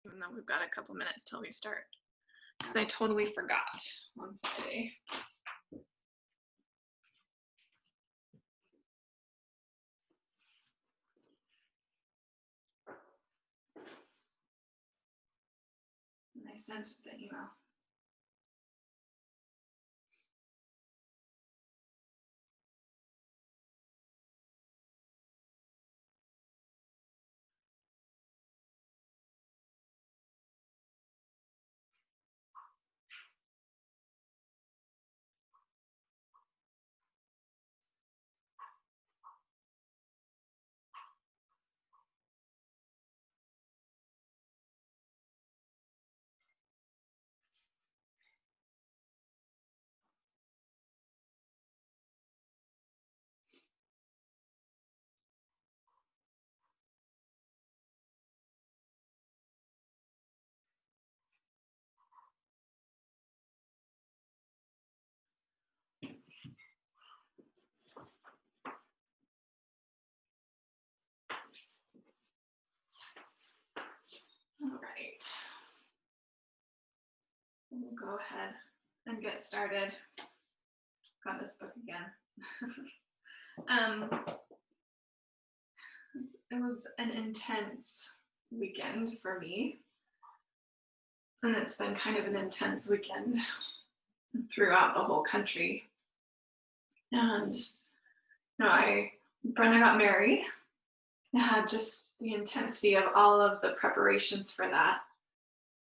Even though we've got a couple minutes till we start, because I totally forgot on Friday. And I sent the email. All right. We'll go ahead and get started. Got this book again. It was an intense weekend for me. And it's been kind of an intense weekend throughout the whole country. And Brenna got married. I had just the intensity of all of the preparations for that.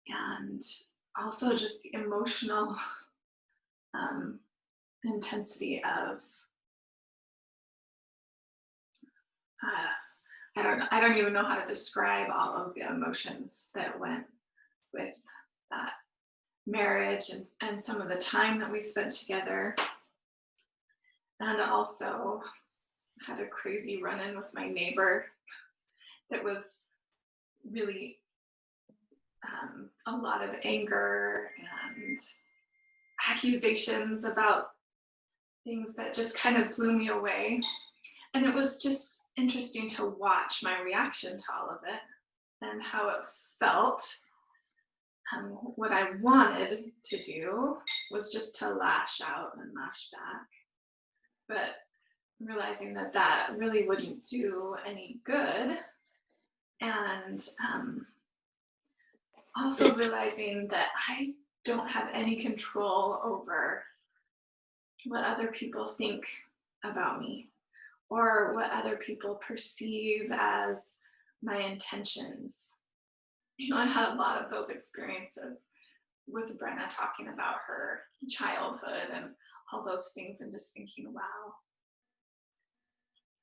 And also just the emotional intensity of I don't even know how to describe all of the emotions that went with that marriage and some of the time that we spent together. And also had a crazy run-in with my neighbor that was really a lot of anger and accusations about things that just kind of blew me away. And it was just interesting to watch my reaction to all of it and how it felt. What I wanted to do was just to lash out and lash back. But realizing that that really wouldn't do any good. And also realizing that I don't have any control over what other people think about me or what other people perceive as my intentions. I had a lot of those experiences with Brenna talking about her childhood and all those things, and just thinking, wow,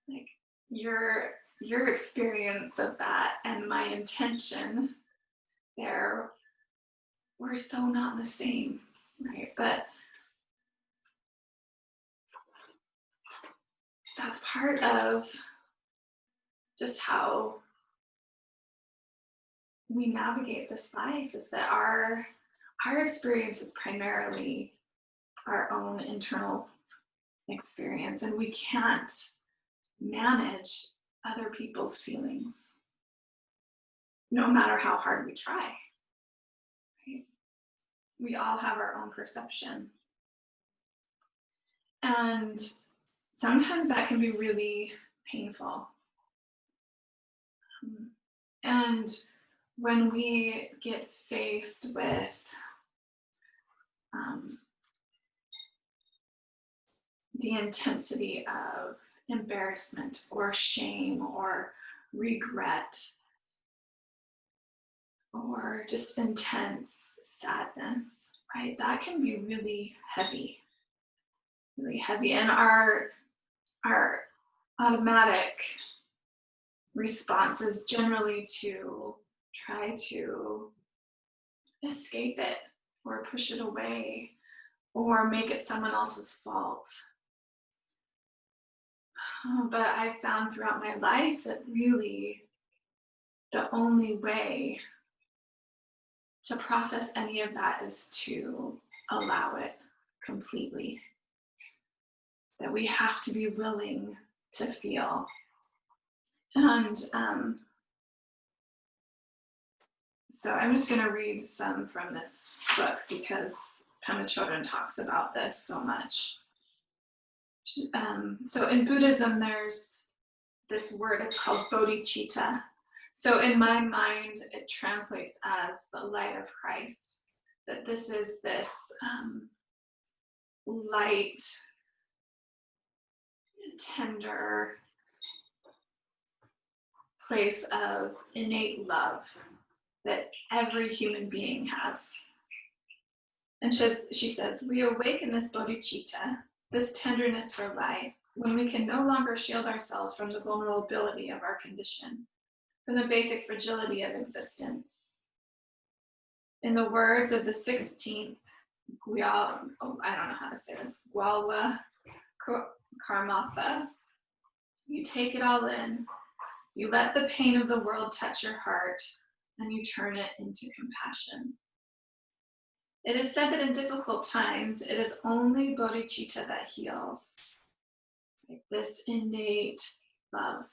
like your experience of that and my intention there were so not the same, right? But that's part of just how we navigate this life, is that our experience is primarily our own internal experience, and we can't manage other people's feelings no matter how hard we try, right? We all have our own perception, and sometimes that can be really painful. And when we get faced with the intensity of embarrassment or shame or regret or just intense sadness, right? That can be really heavy. And our automatic response is generally to try to escape it or push it away or make it someone else's fault. But I found throughout my life that really the only way to process any of that is to allow it completely. That we have to be willing to feel. And So I'm just going to read some from this book because Pema Chodron talks about this so much. So in Buddhism, there's this word, it's called bodhicitta. So in my mind, it translates as the light of Christ, that this is this light, tender place of innate love that every human being has. And she says, we awaken this bodhicitta, this tenderness for light, when we can no longer shield ourselves from the vulnerability of our condition, from the basic fragility of existence. In the words of the 16th I don't know how to say this, Gwalwa Karmapa, you take it all in, you let the pain of the world touch your heart, and you turn it into compassion. It is said that in difficult times, it is only bodhicitta that heals, like this innate love.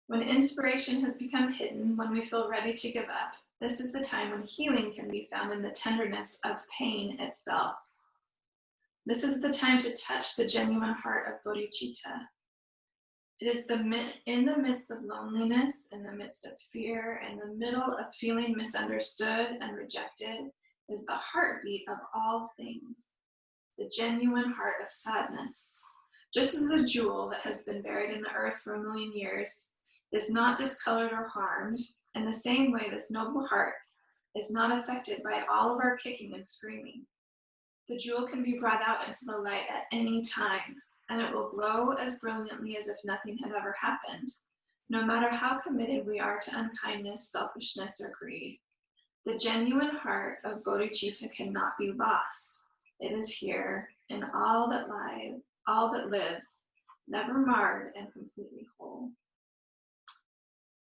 When inspiration has become hidden, when we feel ready to give up, this is the time when healing can be found in the tenderness of pain itself. This is the time to touch the genuine heart of bodhicitta. It is in the midst of loneliness, in the midst of fear, in the middle of feeling misunderstood and rejected, is the heartbeat of all things, the genuine heart of sadness. Just as a jewel that has been buried in the earth for 1,000,000 years is not discolored or harmed, in the same way this noble heart is not affected by all of our kicking and screaming. The jewel can be brought out into the light at any time, and it will glow as brilliantly as if nothing had ever happened, no matter how committed we are to unkindness, selfishness, or greed. The genuine heart of bodhicitta cannot be lost. It is here in all that lives, never marred and completely whole.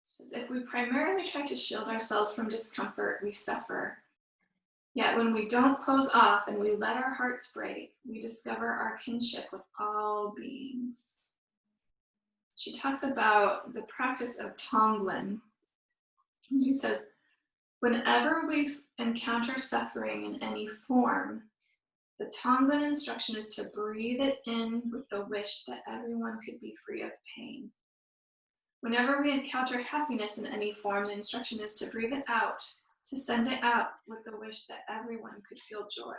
It says, if we primarily try to shield ourselves from discomfort, we suffer. Yet when we don't close off and we let our hearts break, we discover our kinship with all beings. She talks about the practice of Tonglen. She says, whenever we encounter suffering in any form, the Tonglen instruction is to breathe it in with the wish that everyone could be free of pain. Whenever we encounter happiness in any form, the instruction is to breathe it out, to send it out with the wish that everyone could feel joy.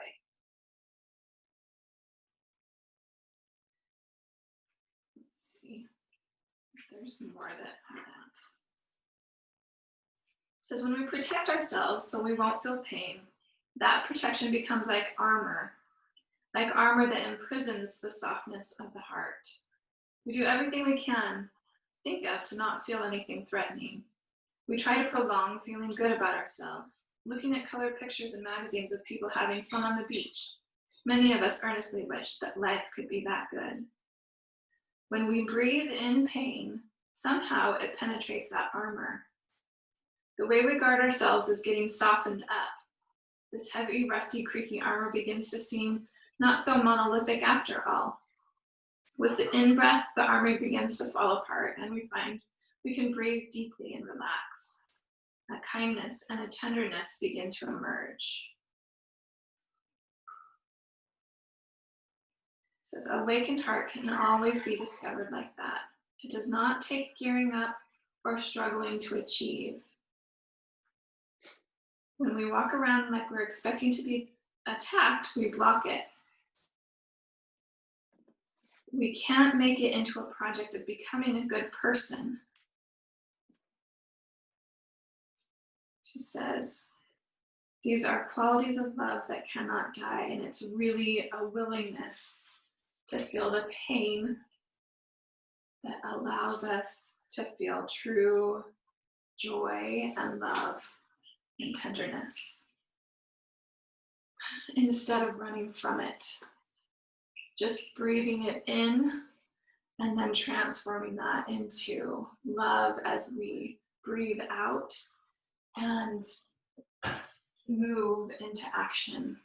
Let's see if there's more that. It says, when we protect ourselves so we won't feel pain, that protection becomes like armor that imprisons the softness of the heart. We do everything we can think of to not feel anything threatening. We try to prolong feeling good about ourselves, looking at colored pictures in magazines of people having fun on the beach. Many of us earnestly wish that life could be that good. When we breathe in pain, somehow it penetrates that armor. The way we guard ourselves is getting softened up. This heavy, rusty, creaky armor begins to seem not so monolithic after all. With the in-breath, the armor begins to fall apart, and we find we can breathe deeply and relax. A kindness and a tenderness begin to emerge. It says, awakened heart can always be discovered like that. It does not take gearing up or struggling to achieve. When we walk around like we're expecting to be attacked, we block it. We can't make it into a project of becoming a good person. She says, these are qualities of love that cannot die, and it's really a willingness to feel the pain that allows us to feel true joy and love and tenderness instead of running from it. Just breathing it in and then transforming that into love as we breathe out and move into action.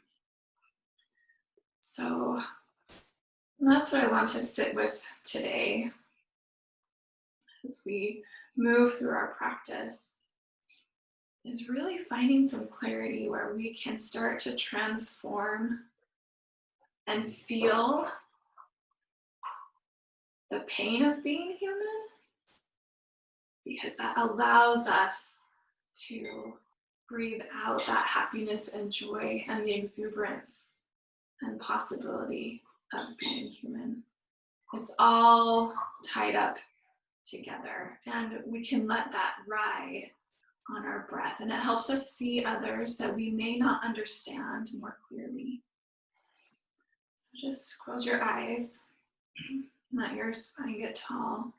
So that's what I want to sit with today as we move through our practice. is really finding some clarity where we can start to transform and feel the pain of being human, because that allows us to breathe out that happiness and joy and the exuberance and possibility of being human. It's all tied up together, and we can let that ride on our breath, and it helps us see others that we may not understand more clearly. So just close your eyes, let your spine get tall.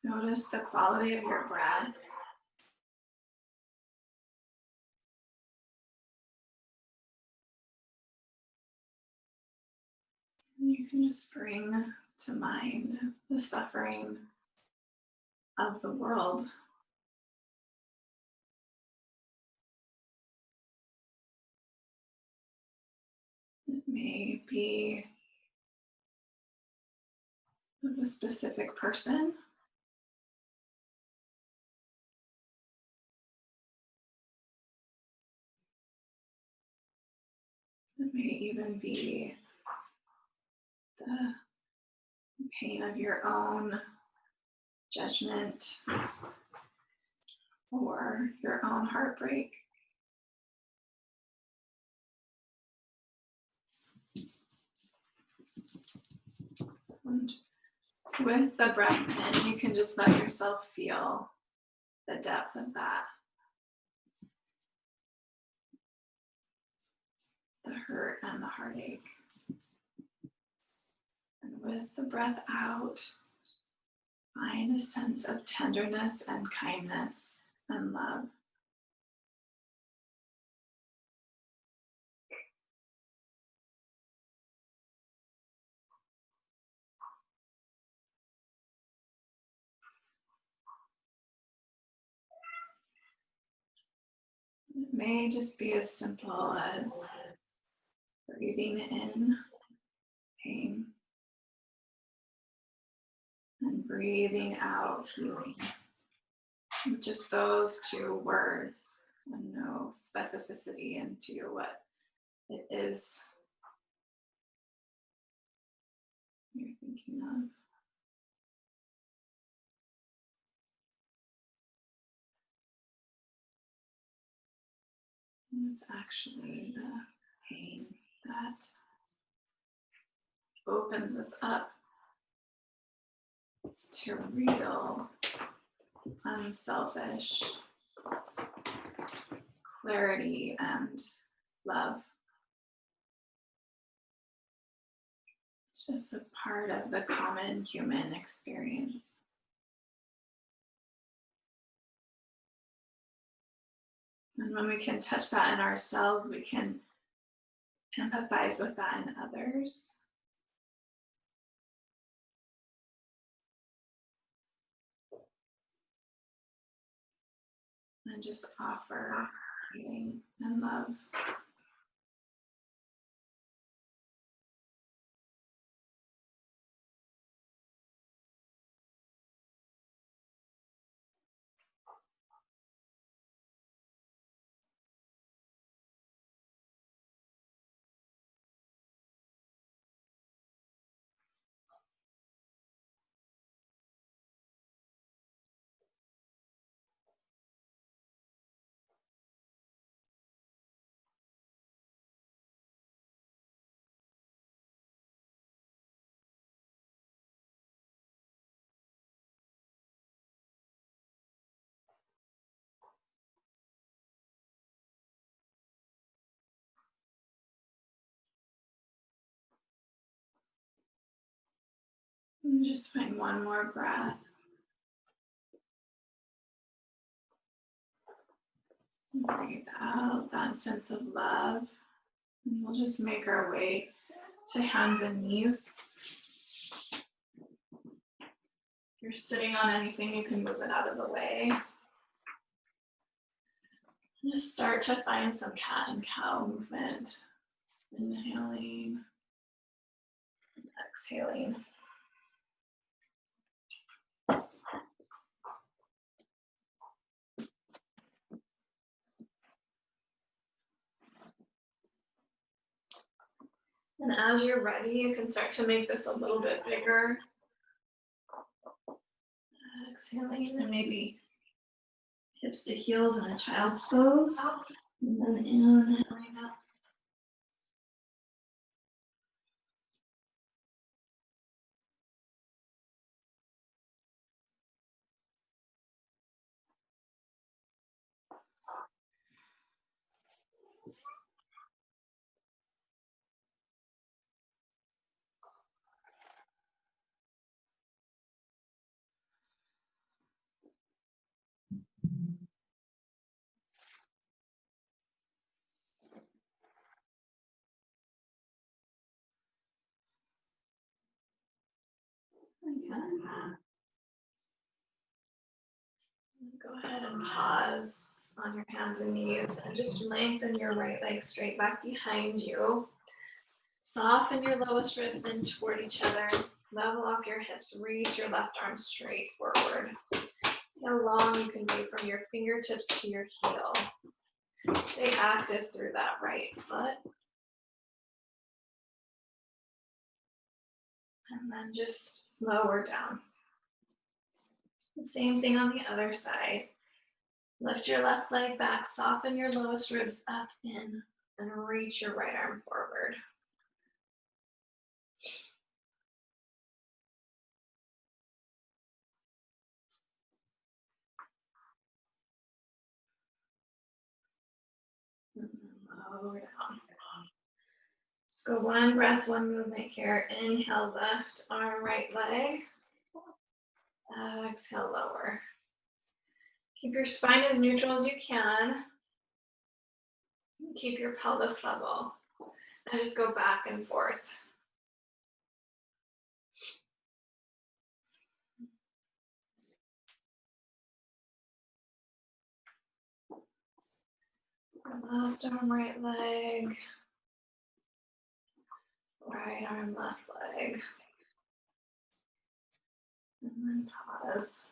Notice the quality of your breath. And you can just bring to mind the suffering of the world. It may be of a specific person. It may even be the pain of your own judgment or your own heartbreak. And with the breath in, you can just let yourself feel the depth of that. The hurt and the heartache. And with the breath out, find a sense of tenderness and kindness and love. It may just be as simple as breathing in pain and breathing out healing. Just those two words, and no specificity into what it is you're thinking of. And it's actually the pain that opens us up to real, unselfish clarity and love. It's just a part of the common human experience. And when we can touch that in ourselves, we can empathize with that in others. And just offer healing and love. And just find one more breath. And breathe out that sense of love. And we'll just make our way to hands and knees. If you're sitting on anything, you can move it out of the way. Just start to find some cat and cow movement. Inhaling, exhaling. as you're ready, you can start to make this a little bit bigger. Exhaling and maybe hips to heels in a child's pose. And then inhaling up. Go ahead and pause on your hands and knees and just lengthen your right leg straight back behind you. Soften your lowest ribs in toward each other. Level off your hips. Reach your left arm straight forward. See how long you can be from your fingertips to your heel. Stay active through that right foot. And then just lower down. The same thing on the other side. Lift your left leg back, soften your lowest ribs up in, and reach your right arm forward. And then lower down. Just go one breath, one movement here. Inhale, left arm, right leg. Exhale, lower. Keep your spine as neutral as you can. Keep your pelvis level. And just go back and forth. Left arm, right leg. Right arm, left leg. And then pause.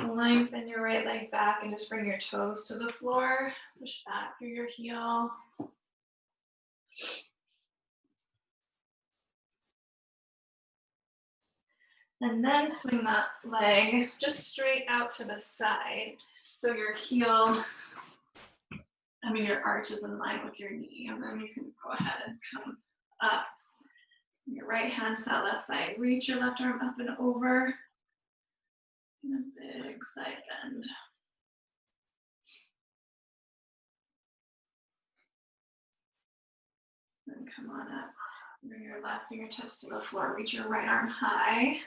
Lengthen your right leg back and just bring your toes to the floor. Push back through your heel. And then swing that leg just straight out to the side. So your heel, your arch is in line with your knee. And then you can go ahead and come up. Your right hand to that left thigh. Reach your left arm up and over. And a big side bend. Then come on up. Bring your left fingertips to the floor. Reach your right arm high.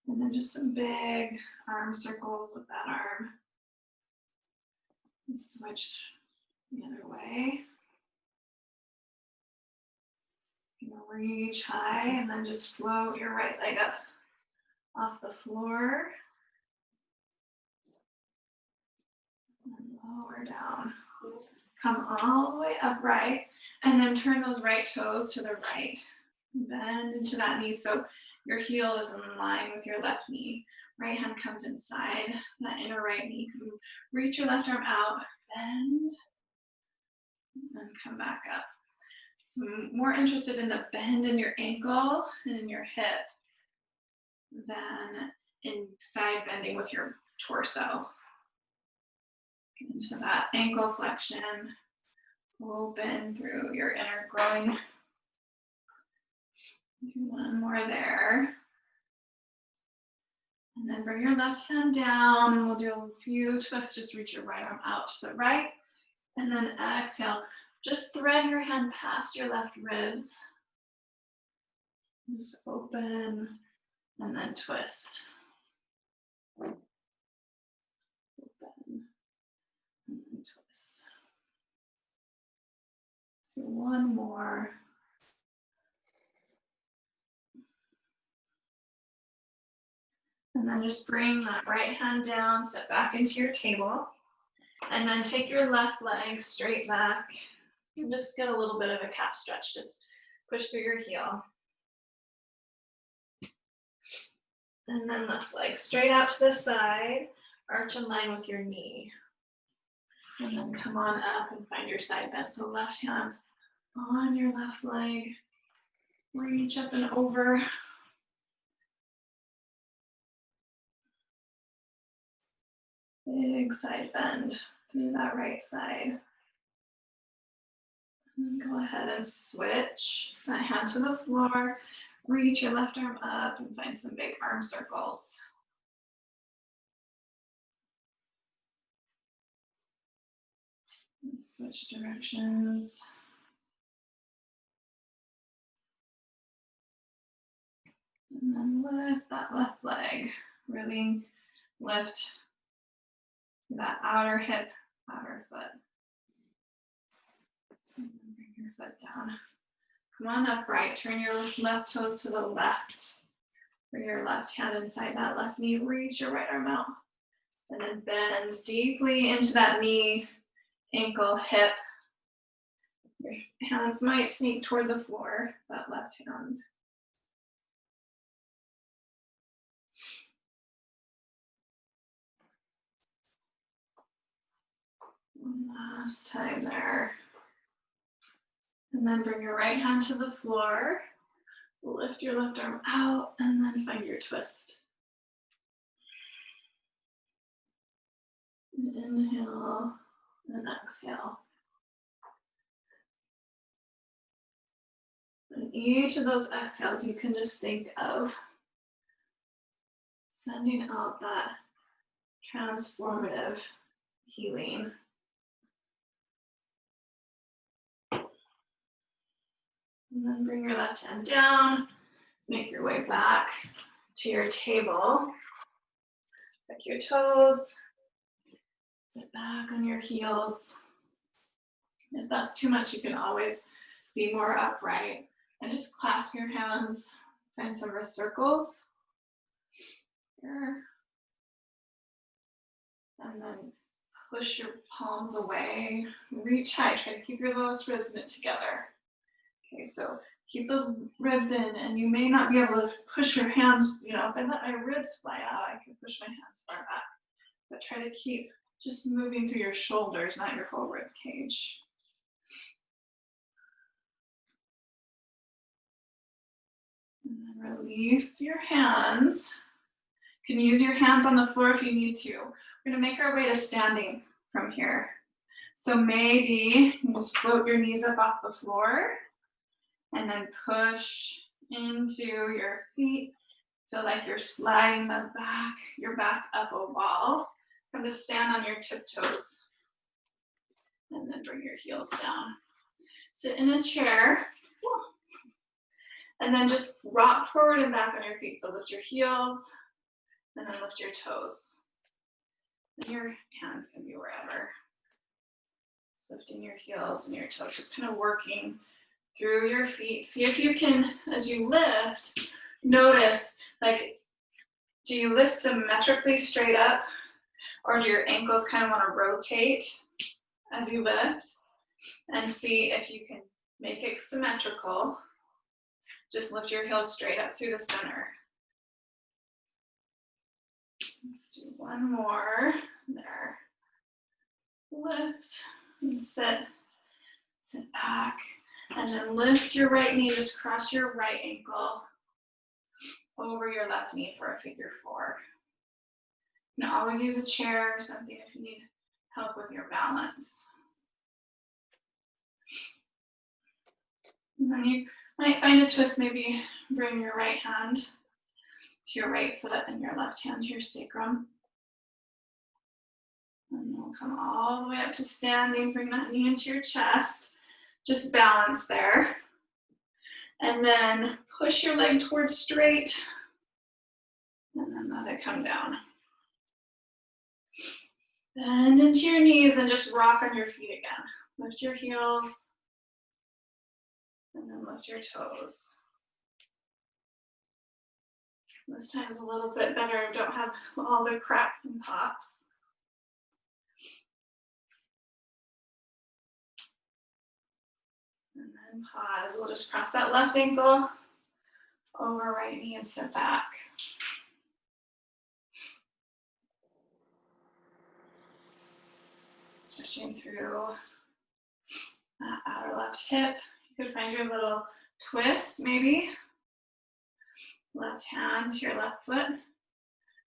And then just some big arm circles with that arm. And switch the other way. Reach high and then just float your right leg up off the floor. And lower down. Come all the way upright and then turn those right toes to the right. Bend into that knee so your heel is in line with your left knee. Right hand comes inside that inner right knee. Reach your left arm out, bend, and come back up. So I'm more interested in the bend in your ankle and in your hip than in side bending with your torso. Into that ankle flexion, open through your inner groin. Do one more there. And then bring your left hand down and we'll do a few twists. Just reach your right arm out to the right. And then exhale. Just thread your hand past your left ribs. Just open and then twist. Open and then twist. So one more. And then just bring that right hand down, step back into your table. And then take your left leg straight back. And just get a little bit of a calf stretch. Just push through your heel. And then left leg straight out to the side. Arch in line with your knee. And then come on up and find your side bend. So left hand On your left leg, reach up and over. Big side bend through that right side. And go ahead and switch that hand to the floor. Reach your left arm up and find some big arm circles. And switch directions. And then lift that left leg. Really lift that outer hip, outer foot. And then bring your foot down. Come on upright. Turn your left toes to the left. Bring your left hand inside that left knee. Reach your right arm out. And then bend deeply into that knee, ankle, hip. Your hands might sneak toward the floor, that left hand. One last time there. And then bring your right hand to the floor. Lift your left arm out and then find your twist. Inhale and exhale. And each of those exhales, you can just think of sending out that transformative healing. And then bring your left hand down, make your way back to your table. Pick your toes, sit back on your heels. If that's too much, you can always be more upright. And just clasp your hands, find some wrist circles. Here. And then push your palms away, reach high, try to keep your lowest ribs knit together. Okay, so keep those ribs in, and you may not be able to push your hands, if I let my ribs fly out, I can push my hands far back. But try to keep just moving through your shoulders, not your whole rib cage. And then release your hands. You can use your hands on the floor if you need to. We're gonna make our way to standing from here. So maybe you just float your knees up off the floor and then push into your feet. Feel like you're sliding your back up a wall. Come to stand on your tiptoes. And then bring your heels down. Sit in a chair. And then just rock forward and back on your feet. So lift your heels and then lift your toes. And your hands can be wherever. Just lifting your heels and your toes, just kind of working through your feet. See if you can, as you lift, notice, do you lift symmetrically straight up? Or do your ankles kind of want to rotate as you lift? And see if you can make it symmetrical. Just lift your heels straight up through the center. Let's do one more. There. Lift and sit. Sit back. And then lift your right knee. Just cross your right ankle over your left knee for a figure four. You can always use a chair or something if you need help with your balance. And then you might find a twist, maybe bring your right hand to your right foot and your left hand to your sacrum. And we'll come all the way up to standing, bring that knee into your chest. Just balance there. And then push your leg towards straight. And then let it come down. Bend into your knees and just rock on your feet again. Lift your heels. And then lift your toes. This time's a little bit better. Don't have all the cracks and pops. And then pause. We'll just cross that left ankle over right knee and sit back. Stretching through that outer left hip. You You could find your little twist, maybe. Left hand to your left foot,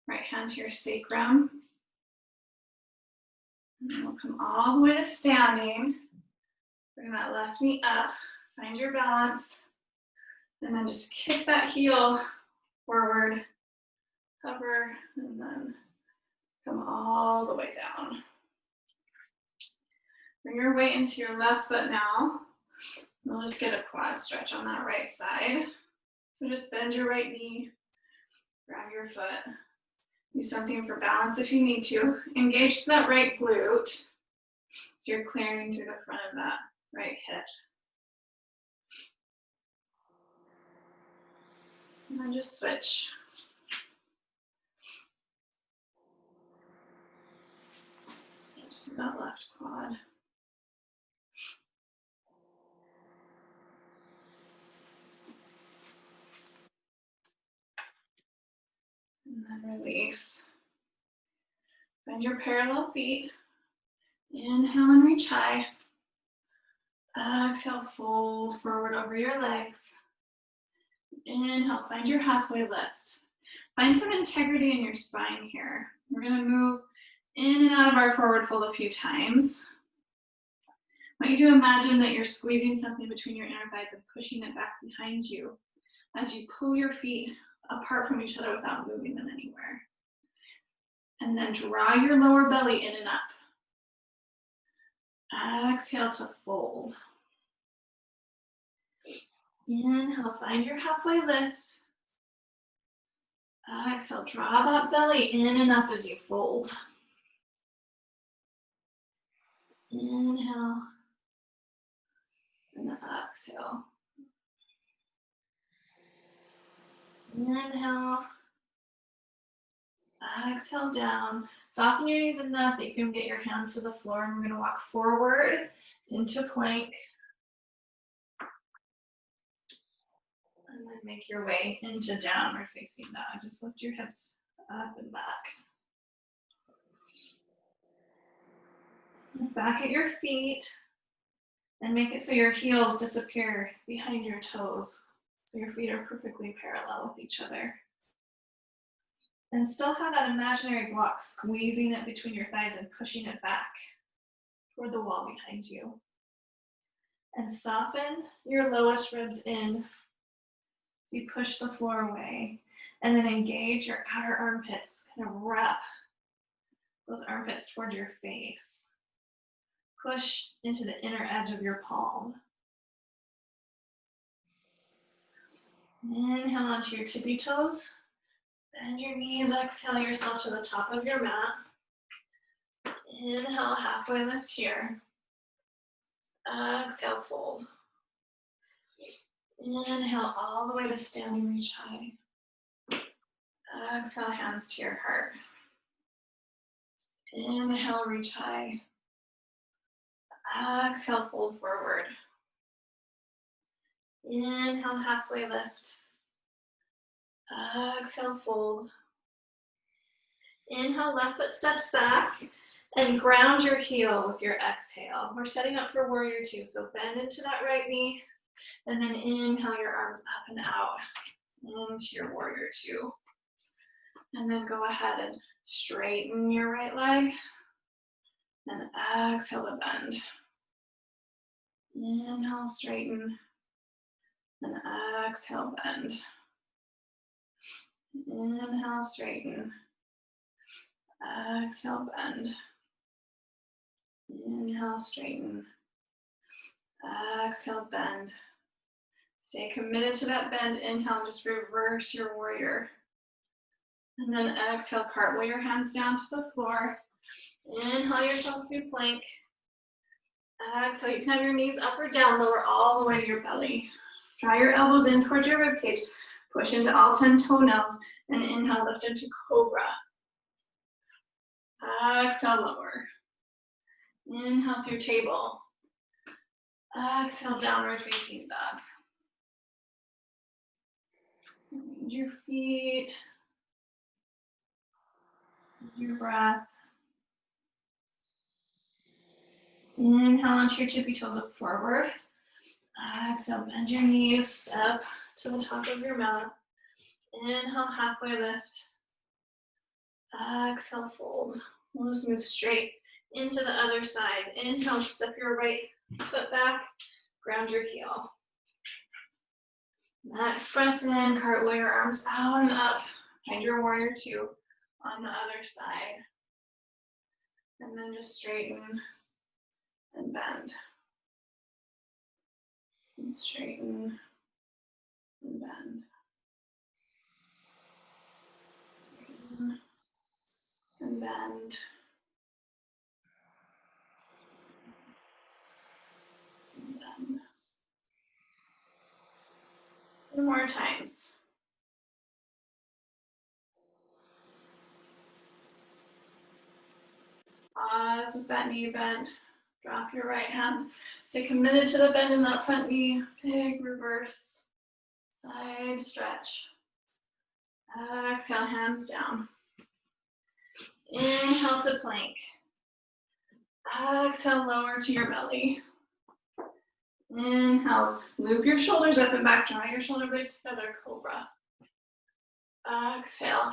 right hand to your sacrum. And then we'll come all the way to standing. Bring that left knee up, find your balance, and then just kick that heel forward, hover, and then come all the way down. Bring your weight into your left foot now. We'll just get a quad stretch on that right side. So just bend your right knee, grab your foot. Do something for balance if you need to. Engage that right glute. So you're clearing through the front of that right hip. And then just switch. That left quad. And then release. Find your parallel feet. Inhale and reach high. Exhale, fold forward over your legs. Inhale, find your halfway lift. Find some integrity in your spine here. We're gonna move in and out of our forward fold a few times. I want you to imagine that you're squeezing something between your inner thighs and pushing it back behind you as you pull your feet apart from each other without moving them anywhere. And then draw your lower belly in and up. Exhale to fold. Inhale, find your halfway lift. Exhale, draw that belly in and up as you fold. Inhale, and exhale. Inhale. Exhale down. Soften your knees enough that you can get your hands to the floor, and we're going to walk forward into plank. And then make your way into downward facing dog. Just lift your hips up and back. Look back at your feet and make it so your heels disappear behind your toes. So your feet are perfectly parallel with each other. And still have that imaginary block squeezing it between your thighs and pushing it back toward the wall behind you. And soften your lowest ribs in as you push the floor away. And then engage your outer armpits. Kind of wrap those armpits toward your face. Push into the inner edge of your palm. Inhale onto your tippy toes. Bend your knees, exhale yourself to the top of your mat. Inhale, halfway lift here. Exhale, fold. Inhale all the way to standing reach high. Exhale, hands to your heart. Inhale, reach high. Exhale, fold forward. Inhale, halfway lift. Exhale, fold. Inhale, left foot steps back and ground your heel with your exhale. We're setting up for warrior two, so bend into that right knee and then inhale your arms up and out into your warrior two. And then go ahead and straighten your right leg and exhale to bend. Inhale, straighten, and exhale, bend. Inhale, straighten. Exhale, bend. Inhale, straighten. Exhale, bend. Stay committed to that bend. Inhale, just reverse your warrior. And then exhale, cartwheel your hands down to the floor. Inhale yourself through plank. Exhale, you can have your knees up or down, lower all the way to your belly. Draw your elbows in towards your ribcage. Push into all 10 toenails. And inhale, lift into cobra. Exhale, lower. Inhale through table. Exhale, downward facing dog. Bend your feet. Your breath. Inhale onto your tippy toes up forward. Exhale, bend your knees, step to the top of your mat. Inhale, halfway lift. Exhale, fold. We'll just move straight into the other side. Inhale, step your right foot back, ground your heel. Next breath in, cartwheel your arms out and up. Find your warrior two on the other side. And then just straighten and bend. And straighten and bend. Straighten and bend. And bend. 2 more times. Pause with that knee bent. Drop your right hand. Stay committed to the bend in that front knee. Big reverse. Side stretch. Exhale, hands down. Inhale to plank. Exhale, lower to your belly. Inhale, loop your shoulders up and back. Draw your shoulder blades together, cobra. Exhale,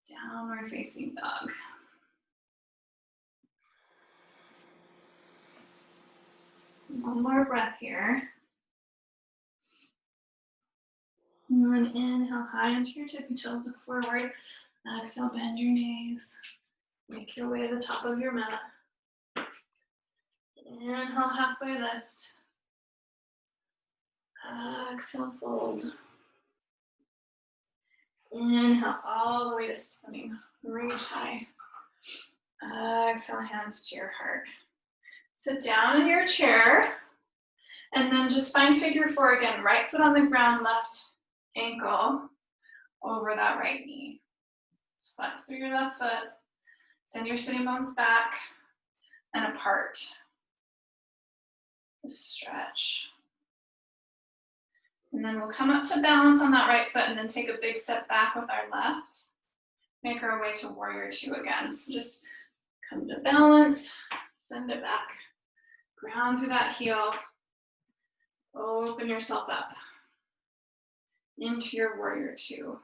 downward facing dog. One more breath here. And then inhale high into your tippy toes, look forward. Exhale, bend your knees. Make your way to the top of your mat. Inhale, halfway lift. Exhale, fold. Inhale, all the way to spinning. Reach high. Exhale, hands to your heart. Sit down in your chair. And then just find figure four again. Right foot on the ground, left ankle over that right knee. Just flex through your left foot. Send your sitting bones back and apart. Just stretch. And then we'll come up to balance on that right foot and then take a big step back with our left. Make our way to warrior two again. So just come to balance, send it back. Ground through that heel. Open yourself up into your warrior two.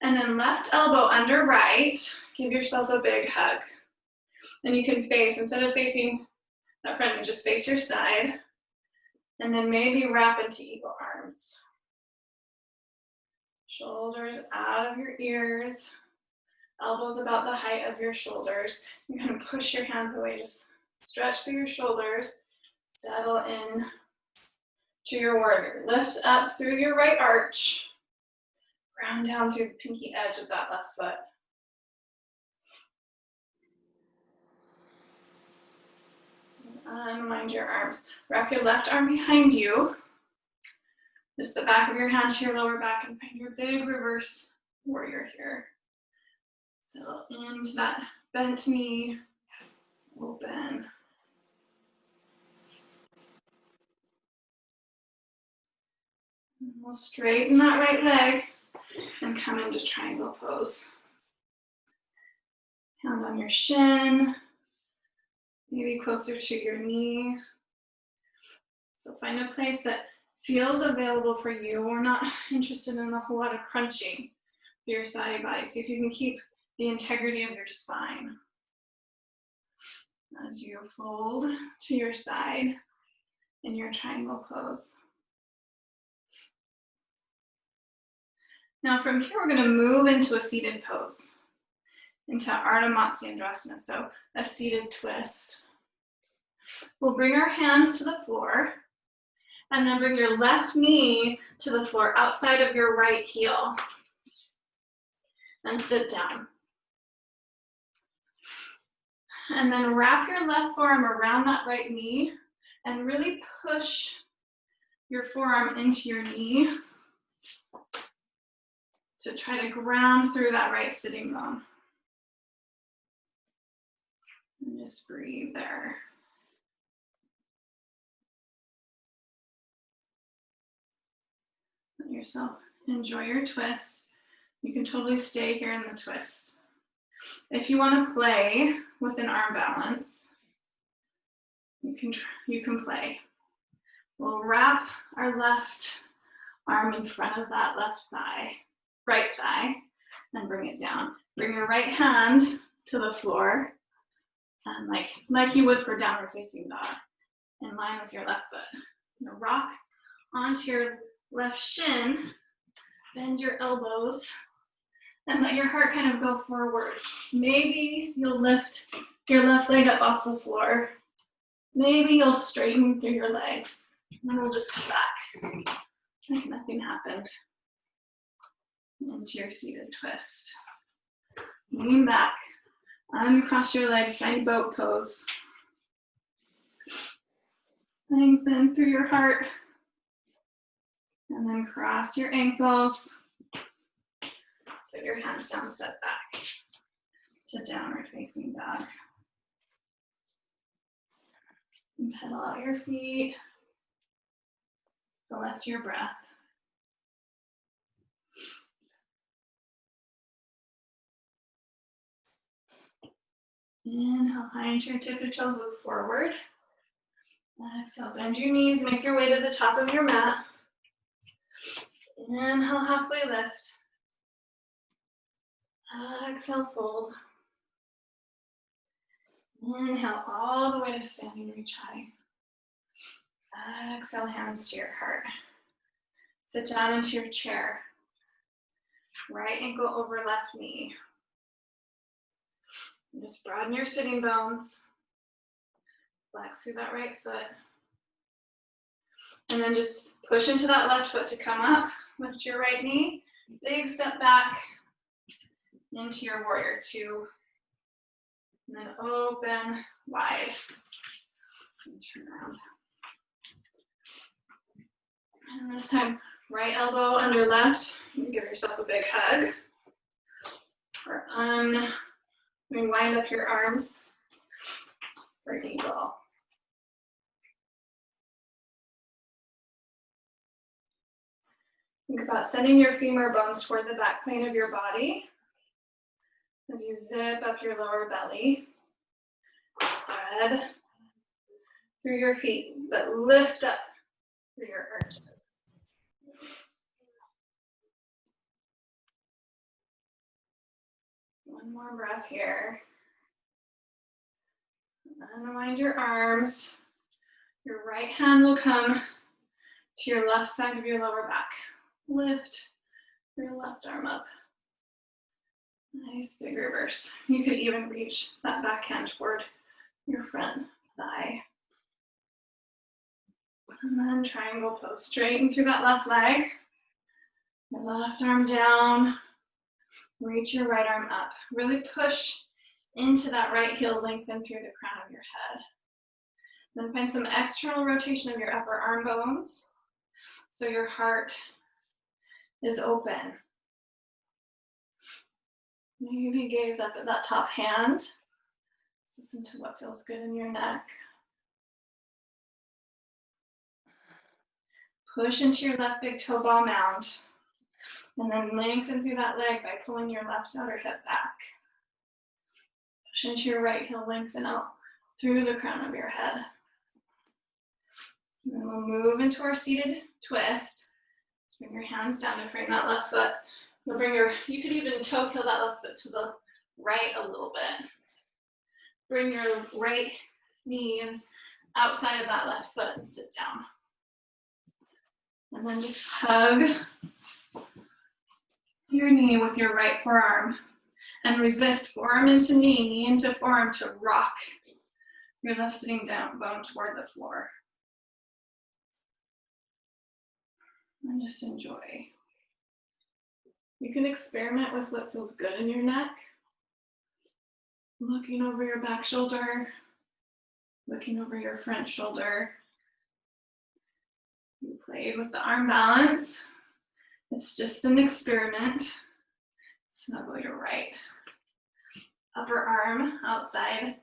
And then left elbow under right. Give yourself a big hug. And you can face, instead of facing that front, you just face your side. And then maybe wrap into eagle arms. Shoulders out of your ears. Elbows about the height of your shoulders. You kind of push your hands away. Just stretch through your shoulders. Settle in to your warrior. Lift up through your right arch. Ground down through the pinky edge of that left foot. Unwind your arms. Wrap your left arm behind you. Just the back of your hand to your lower back and find your big reverse warrior here. So into that bent knee, open. And we'll straighten that right leg and come into triangle pose. Hand on your shin, maybe closer to your knee. So find a place that feels available for you. We're not interested in a whole lot of crunching through your side body. See if you can keep the integrity of your spine. As you fold to your side in your triangle pose. Now from here, we're going to move into a seated pose, into Ardha Matsyendrasana, so a seated twist. We'll bring our hands to the floor, and then bring your left knee to the floor outside of your right heel, and sit down. And then wrap your left forearm around that right knee, and really push your forearm into your knee to try to ground through that right sitting bone. And just breathe there. Let yourself enjoy your twist. You can totally stay here in the twist. If you want to play with an arm balance, you can play. We'll wrap our left arm in front of that left thigh, right thigh, and bring it down. Bring your right hand to the floor, and like you would for downward facing dog, in line with your left foot. You're gonna rock onto your left shin, bend your elbows, and let your heart kind of go forward. Maybe you'll lift your left leg up off the floor. Maybe you'll straighten through your legs, and then we'll just come back like nothing happened into your seated twist. Lean back, uncross your legs, find boat pose. Lengthen through your heart, and then cross your ankles. Put your hands down, step back to downward facing dog. And pedal out your feet, collect your breath. Inhale, high into your tippy toes, look forward. Exhale, bend your knees, make your way to the top of your mat. Inhale, halfway lift. Exhale, fold. Inhale, all the way to standing reach high. Exhale, hands to your heart. Sit down into your chair. Right ankle over left knee. And just broaden your sitting bones. Flex through that right foot. And then just push into that left foot to come up. Lift your right knee. Big step back into your warrior two. And then open wide. And turn around. And this time, right elbow under left. Give yourself a big hug. Or wind up your arms for knee ball. Think about sending your femur bones toward the back plane of your body as you zip up your lower belly. Spread through your feet, but lift up through your arches. One more breath here. Unwind your arms. Your right hand will come to your left side of your lower back. Lift your left arm up. Nice big reverse. You could even reach that back hand toward your front thigh. And then triangle pose. Straighten through that left leg. Your left arm down. Reach your right arm up. Really push into that right heel, lengthen through the crown of your head. Then find some external rotation of your upper arm bones so your heart is open. Maybe gaze up at that top hand. Listen to what feels good in your neck. Push into your left big toe ball mound. And then lengthen through that leg by pulling your left outer hip back. Push into your right heel, lengthen out through the crown of your head. And then we'll move into our seated twist. Just bring your hands down and frame that left foot. You could even toe kill that left foot to the right a little bit. Bring your right knees outside of that left foot and sit down. And then just hug your knee with your right forearm and resist forearm into knee, knee into forearm to rock your left sitting down bone toward the floor. And just enjoy. You can experiment with what feels good in your neck. Looking over your back shoulder, looking over your front shoulder. You played with the arm balance. It's just an experiment. Snuggle your right upper arm outside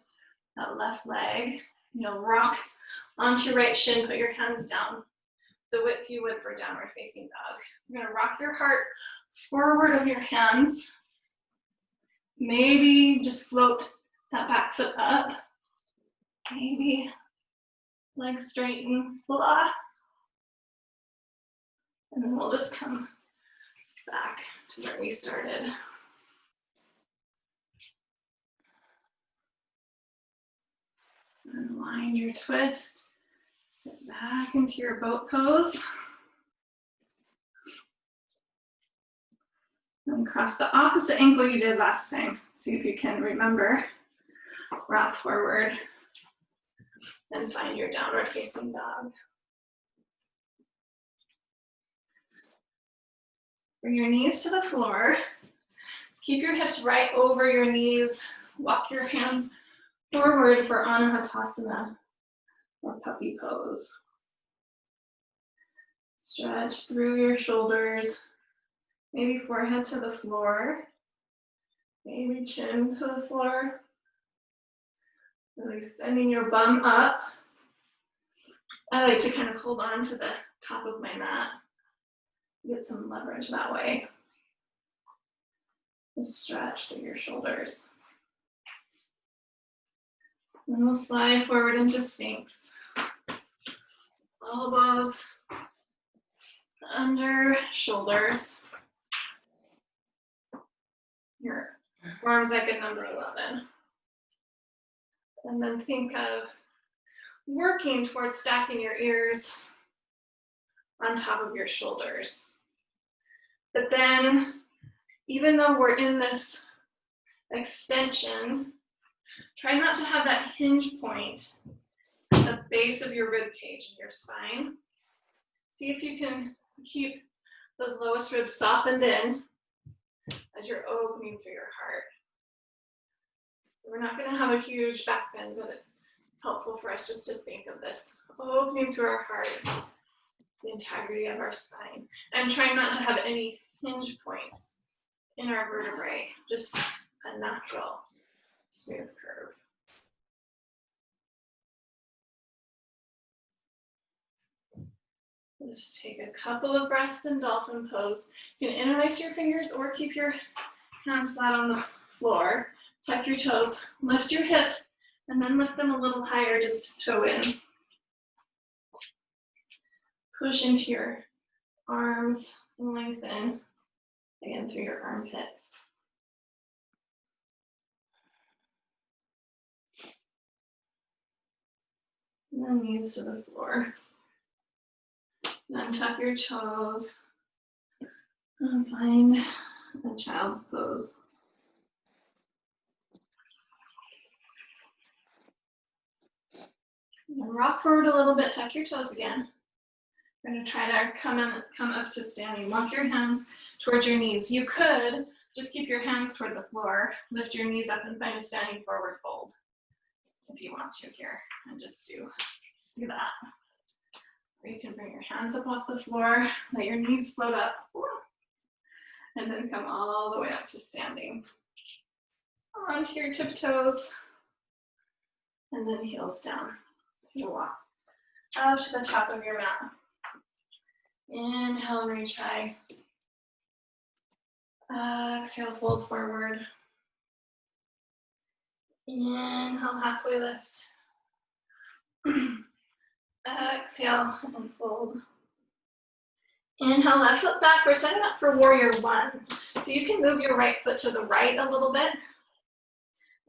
that left leg. You'll rock onto your right shin, put your hands down the width you would for downward facing dog. You're gonna rock your heart forward of your hands. Maybe just float that back foot up. Maybe legs straighten, blah. And then we'll just come back to where we started. Unwind your twist. Sit back into your boat pose. And cross the opposite ankle you did last time. See if you can remember. Rock forward and find your downward facing dog. Bring your knees to the floor. Keep your hips right over your knees. Walk your hands forward for Anahatasana or puppy pose. Stretch through your shoulders. Maybe forehead to the floor. Maybe chin to the floor. Really sending your bum up. I like to kind of hold on to the top of my mat. Get some leverage that way. Just stretch through your shoulders. And we'll slide forward into Sphinx. Elbows under shoulders. Your arms like a number 11. And then think of working towards stacking your ears on top of your shoulders. But then, even though we're in this extension, try not to have that hinge point at the base of your rib cage in your spine. See if you can keep those lowest ribs softened in as you're opening through your heart. So we're not going to have a huge back bend, but it's helpful for us just to think of this opening through our heart, the integrity of our spine, and trying not to have any hinge points in our vertebrae, just a natural smooth curve. Just take a couple of breaths in dolphin pose. You can interlace your fingers or keep your hands flat on the floor. Tuck your toes, lift your hips, and then lift them a little higher, just toe in. Push into your arms and lengthen, again through your armpits. And then knees to the floor. Then tuck your toes and find a child's pose. And rock forward a little bit, tuck your toes again. We're going to try to come up to standing. Walk your hands towards your knees. You could just keep your hands toward the floor, lift your knees up and find a standing forward fold if you want to here, and just do that. Or you can bring your hands up off the floor, let your knees float up, and then come all the way up to standing. Onto your tiptoes, and then heels down. You walk up to the top of your mat. Inhale and reach high. Exhale, fold forward. Inhale, halfway lift. Exhale and fold. Inhale, left foot back. We're setting up for warrior one. So you can move your right foot to the right a little bit.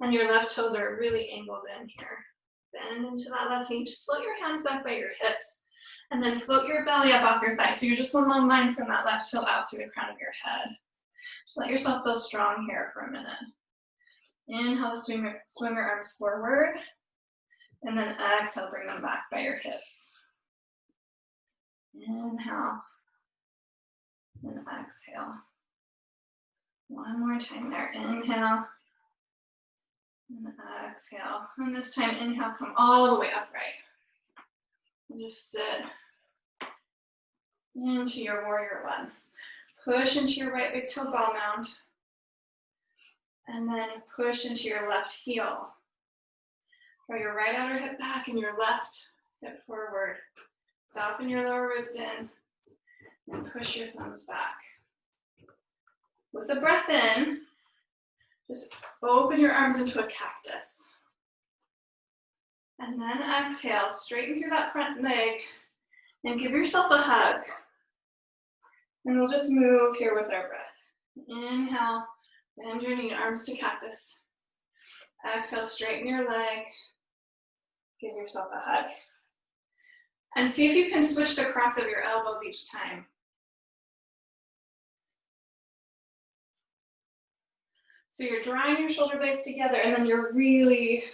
And your left toes are really angled in here. Bend into that left knee. Just float your hands back by your hips. And then float your belly up off your thighs. So you're just one long line from that left heel out through the crown of your head. Just let yourself feel strong here for a minute. Inhale, swim your arms forward. And then exhale, bring them back by your hips. Inhale. And exhale. One more time there. Inhale. And exhale. And this time, inhale, come all the way upright. And just sit into your warrior one. Push into your right big toe ball mound. And then push into your left heel. Draw your right outer hip back and your left hip forward. Soften your lower ribs in. And push your thumbs back. With a breath in, just open your arms into a cactus. And then exhale, straighten through that front leg and give yourself a hug. And we'll just move here with our breath. Inhale, bend your knee, arms to cactus. Exhale, straighten your leg. Give yourself a hug. And see if you can switch the cross of your elbows each time. So you're drawing your shoulder blades together and then you're really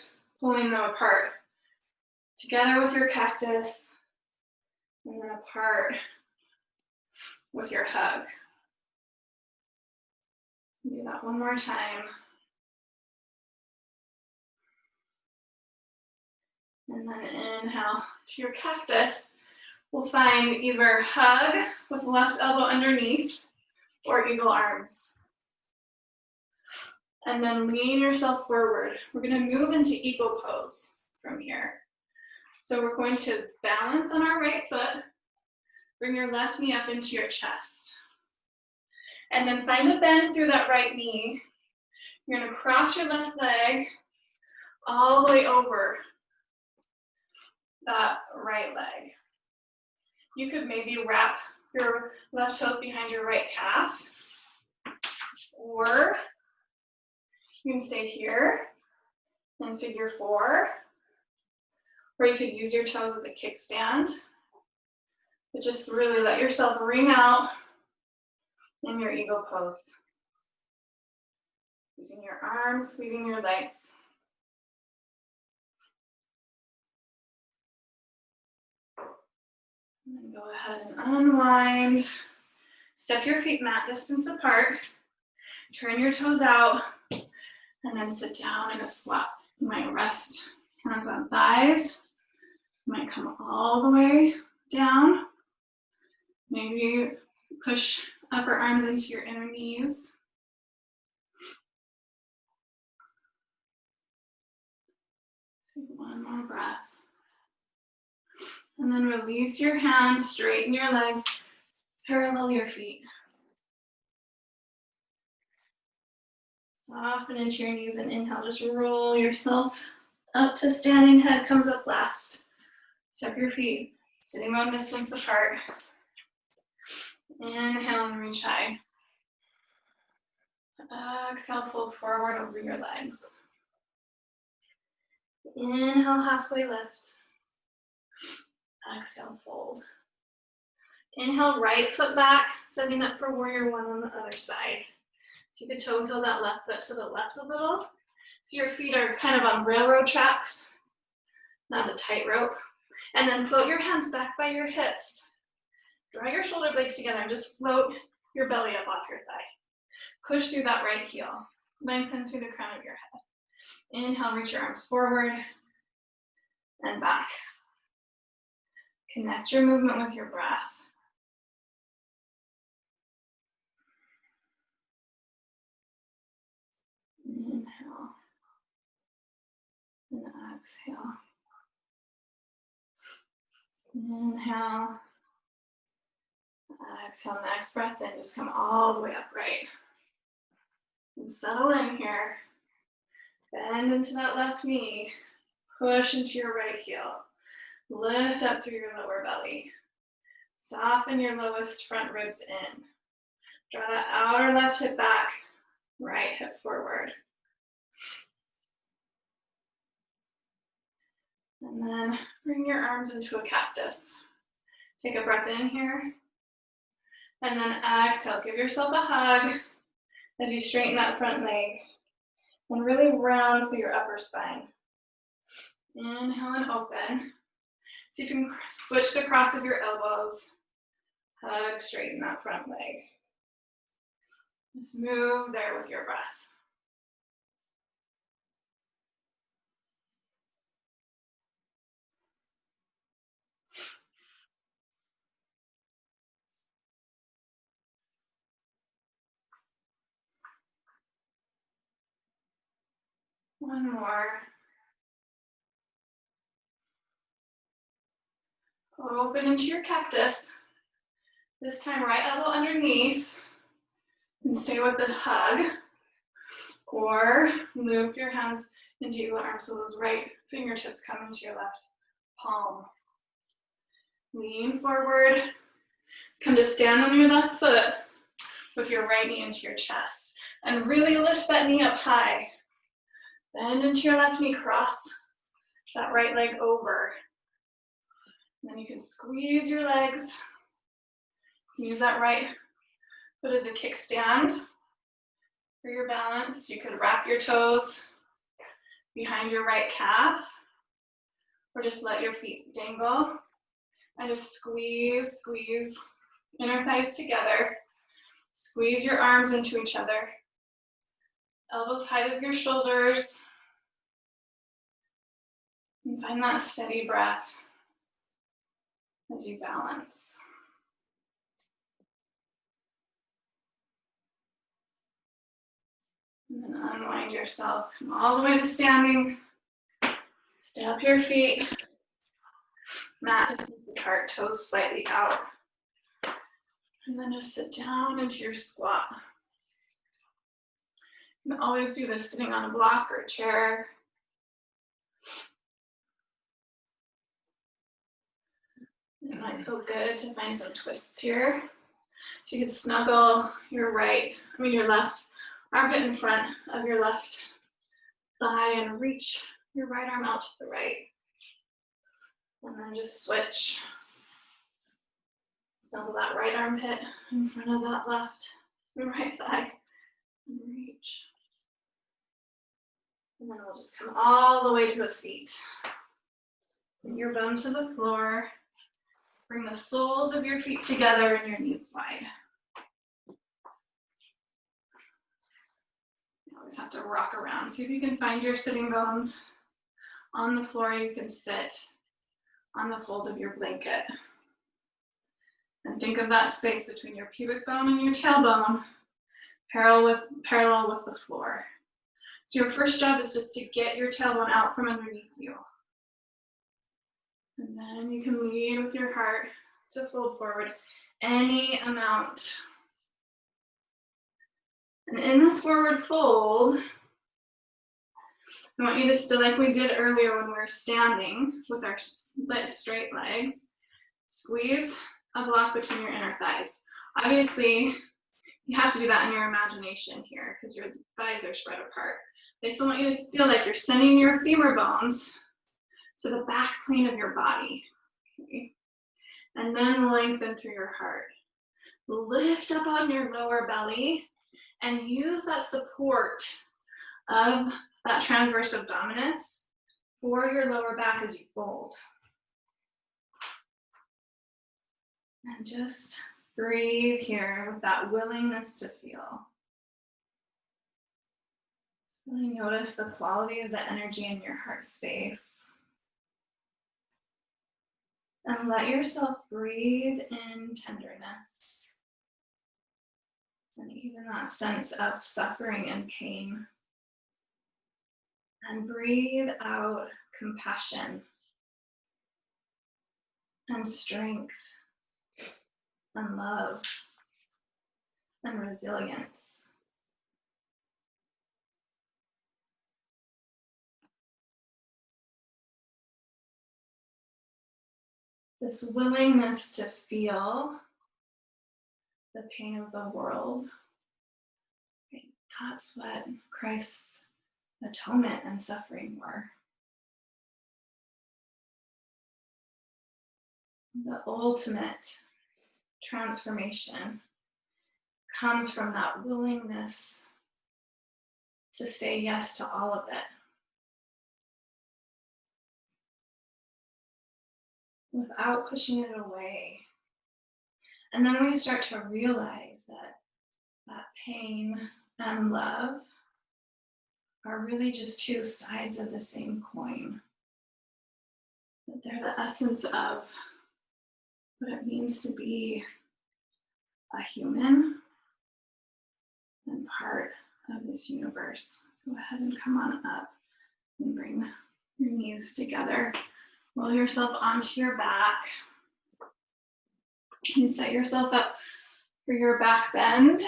pulling them apart. Together with your cactus, and then apart with your hug. Do that one more time. And then inhale to your cactus. We'll find either hug with left elbow underneath or eagle arms. And then lean yourself forward. We're going to move into eagle pose from here. So we're going to balance on our right foot. Bring your left knee up into your chest. And then find a bend through that right knee. You're going to cross your left leg all the way over that right leg. You could maybe wrap your left toes behind your right calf, or you can stay here in figure 4, or you could use your toes as a kickstand, but just really let yourself ring out in your eagle pose. Using your arms, squeezing your legs. And then go ahead and unwind. Step your feet mat distance apart. Turn your toes out. And then sit down in a squat. You might rest hands on thighs. You might come all the way down. Maybe push upper arms into your inner knees. Take one more breath. And then release your hands, straighten your legs, parallel your feet. Soften into your knees and inhale, just roll yourself up to standing, head comes up last. Step your feet, sitting bone distance apart. Inhale and reach high. Exhale, fold forward over your legs. Inhale, halfway lift. Exhale, fold. Inhale, right foot back, setting up for warrior 1 on the other side. So you could toe heel that left foot to the left a little. So your feet are kind of on railroad tracks, not a tightrope. And then float your hands back by your hips. Draw your shoulder blades together and just float your belly up off your thigh. Push through that right heel. Lengthen through the crown of your head. Inhale, reach your arms forward and back. Connect your movement with your breath. Inhale and exhale. Inhale. Exhale, next breath in, just come all the way upright. And settle in here. Bend into that left knee. Push into your right heel. Lift up through your lower belly. Soften your lowest front ribs in. Draw that outer left hip back, right hip forward. And then bring your arms into a cactus. Take a breath in here. And then exhale, give yourself a hug as you straighten that front leg. And really round through your upper spine. Inhale and open. See if you can switch the cross of your elbows. Hug, straighten that front leg. Just move there with your breath. One more. Open into your cactus. This time, right elbow underneath. And stay with the hug. Or loop your hands into eagle arms so those right fingertips come into your left palm. Lean forward. Come to stand on your left foot with your right knee into your chest. And really lift that knee up high. Bend into your left knee, cross that right leg over. And then you can squeeze your legs. Use that right foot as a kickstand for your balance. You could wrap your toes behind your right calf, or just let your feet dangle and just squeeze, squeeze inner thighs together. Squeeze your arms into each other. Elbows height of your shoulders. And find that steady breath as you balance. And then unwind yourself. Come all the way to standing. Step your feet. Mat distance apart, toes slightly out. And then just sit down into your squat. You can always do this sitting on a block or a chair. It might feel good to find some twists here. So you can snuggle your left armpit in front of your left thigh and reach your right arm out to the right. And then just switch. Snuggle that right armpit in front of that left and right thigh and reach. And then we'll just come all the way to a seat. Bring your bum to the floor. Bring the soles of your feet together and your knees wide. You always have to rock around. See if you can find your sitting bones on the floor. You can sit on the fold of your blanket. And think of that space between your pubic bone and your tailbone, parallel with the floor. So your first job is just to get your tailbone out from underneath you. And then you can lead with your heart to fold forward any amount. And in this forward fold, I want you to still, like we did earlier when we were standing with our straight legs, squeeze a block between your inner thighs. Obviously, you have to do that in your imagination here because your thighs are spread apart. I still want you to feel like you're sending your femur bones to the back plane of your body. Okay? And then lengthen through your heart. Lift up on your lower belly and use that support of that transverse abdominis for your lower back as you fold. And just breathe here with that willingness to feel. Just really notice the quality of the energy in your heart space. And let yourself breathe in tenderness. And even that sense of suffering and pain. And breathe out compassion and strength and love and resilience. This willingness to feel the pain of the world, that's what Christ's atonement and suffering were. The ultimate transformation comes from that willingness to say yes to all of it. Without pushing it away. And then we start to realize that pain and love are really just two sides of the same coin. That they're the essence of what it means to be a human and part of this universe. Go ahead and come on up and bring your knees together. Roll yourself onto your back and set yourself up for your back bend.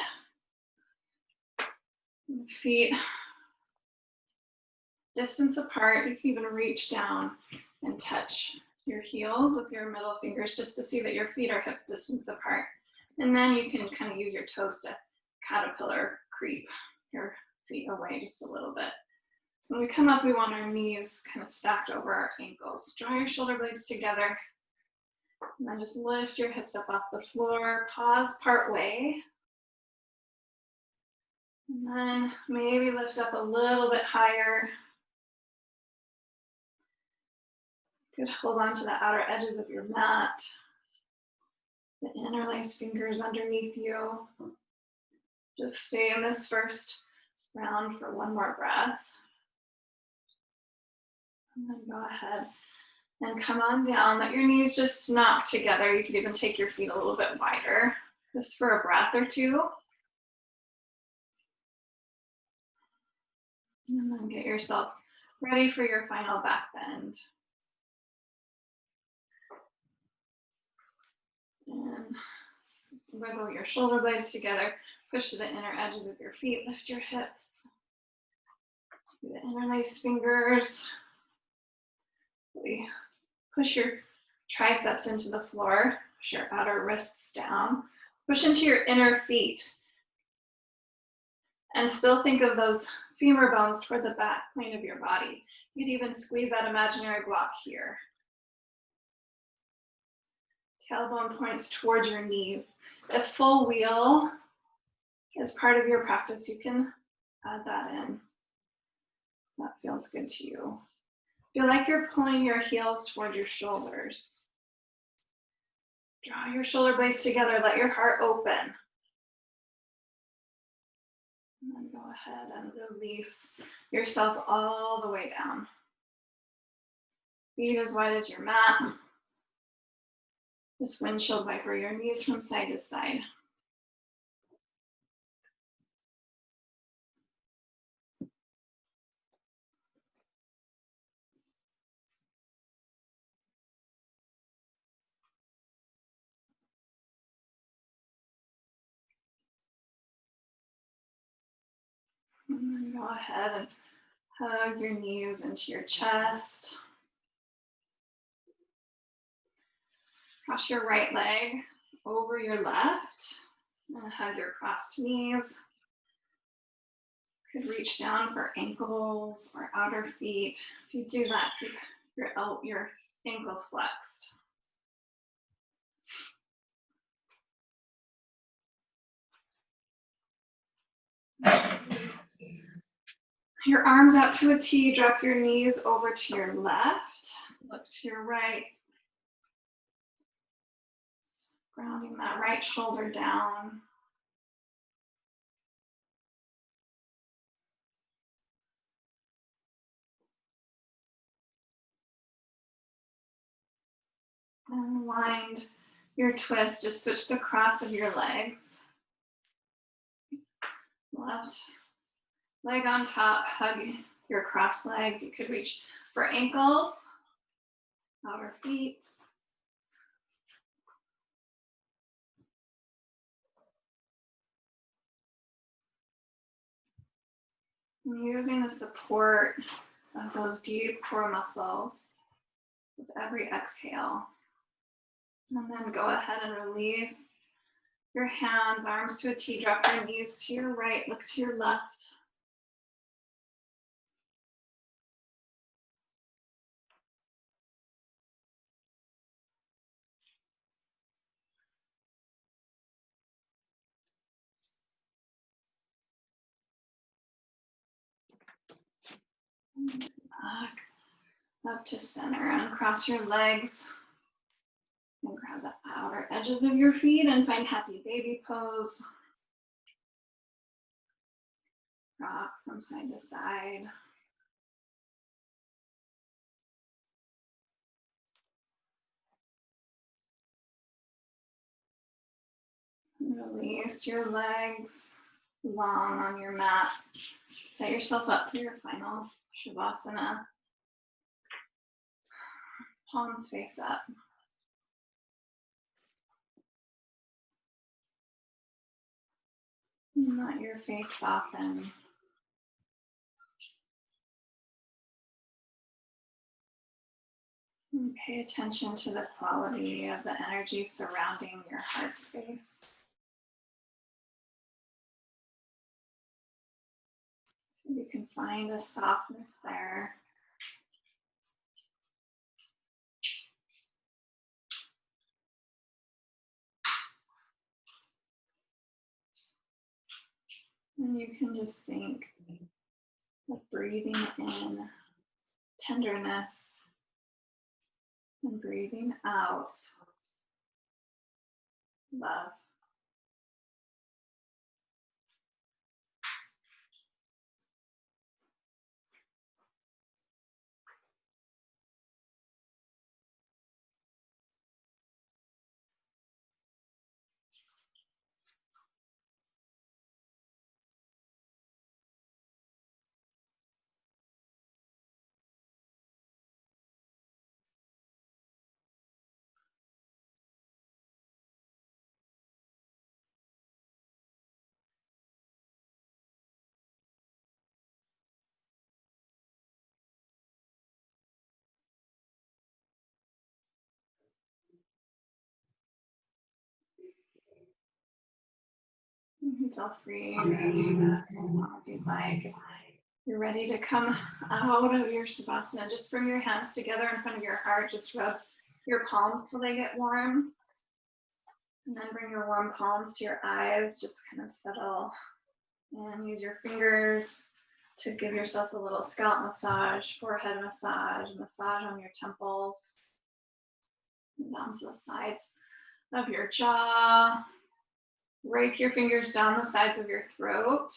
Feet distance apart. You can even reach down and touch your heels with your middle fingers just to see that your feet are hip distance apart. And then you can kind of use your toes to caterpillar creep your feet away just a little bit. When we come up, we want our knees kind of stacked over our ankles. Draw your shoulder blades together. And then just lift your hips up off the floor. Pause part way. And then maybe lift up a little bit higher. You could hold on to the outer edges of your mat. The interlace fingers underneath you. Just stay in this first round for one more breath. And then go ahead and come on down. Let your knees just knock together. You could even take your feet a little bit wider, just for a breath or two. And then get yourself ready for your final back bend. And wiggle your shoulder blades together. Push to the inner edges of your feet. Lift your hips. Do the interlace fingers. Really push your triceps into the floor. Push your outer wrists down. Push into your inner feet. And still think of those femur bones toward the back plane of your body. You could even squeeze that imaginary block here. Tailbone points towards your knees. If full wheel is part of your practice, you can add that in. That feels good to you. Feel like you're pulling your heels toward your shoulders. Draw your shoulder blades together. Let your heart open. And then go ahead and release yourself all the way down. Feet as wide as your mat. Just windshield wiper your knees from side to side. And then go ahead and hug your knees into your chest. Cross your right leg over your left and hug your crossed knees. Could reach down for ankles or outer feet. If you do that, keep your ankles flexed. Your arms out to a T, drop your knees over to your left, look to your right. Grounding that right shoulder down. And wind your twist, just switch the cross of your legs. Left leg on top, hug your cross legs. You could reach for ankles, outer feet. And using the support of those deep core muscles with every exhale. And then go ahead and release your hands, arms to a T, drop your knees to your right, look to your left. Back up to center, uncross your legs. And grab the outer edges of your feet and find happy baby pose. Rock from side to side. Release your legs long on your mat. Set yourself up for your final Shavasana. Palms face up. Let your face soften. And pay attention to the quality of the energy surrounding your heart space. So you can find a softness there. And you can just think of breathing in tenderness and breathing out love. You can feel free to rest as long as you'd like. If you're ready to come out of your Savasana, just bring your hands together in front of your heart. Just rub your palms till they get warm. And then bring your warm palms to your eyes. Just kind of settle and use your fingers to give yourself a little scalp massage, forehead massage, massage on your temples, and down to the sides of your jaw. Rake your fingers down the sides of your throat.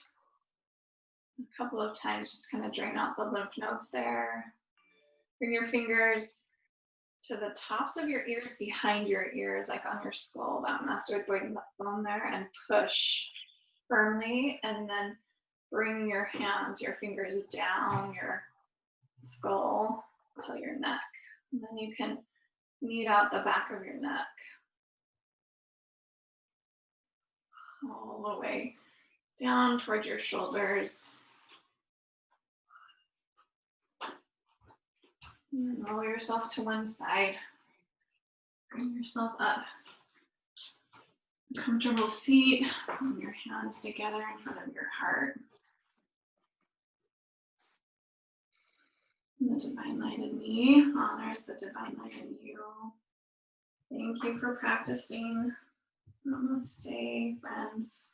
A couple of times, just kind of drain out the lymph nodes there. Bring your fingers to the tops of your ears, behind your ears, like on your skull, that mastoid bone there, and push firmly. And then bring your hands, your fingers down your skull to your neck. And then you can knead out the back of your neck all the way down towards your shoulders. And then roll yourself to one side. Bring yourself up. Comfortable seat. Bring your hands together in front of your heart. And the divine light in me honors the divine light in you. Thank you for practicing. Namaste, friends.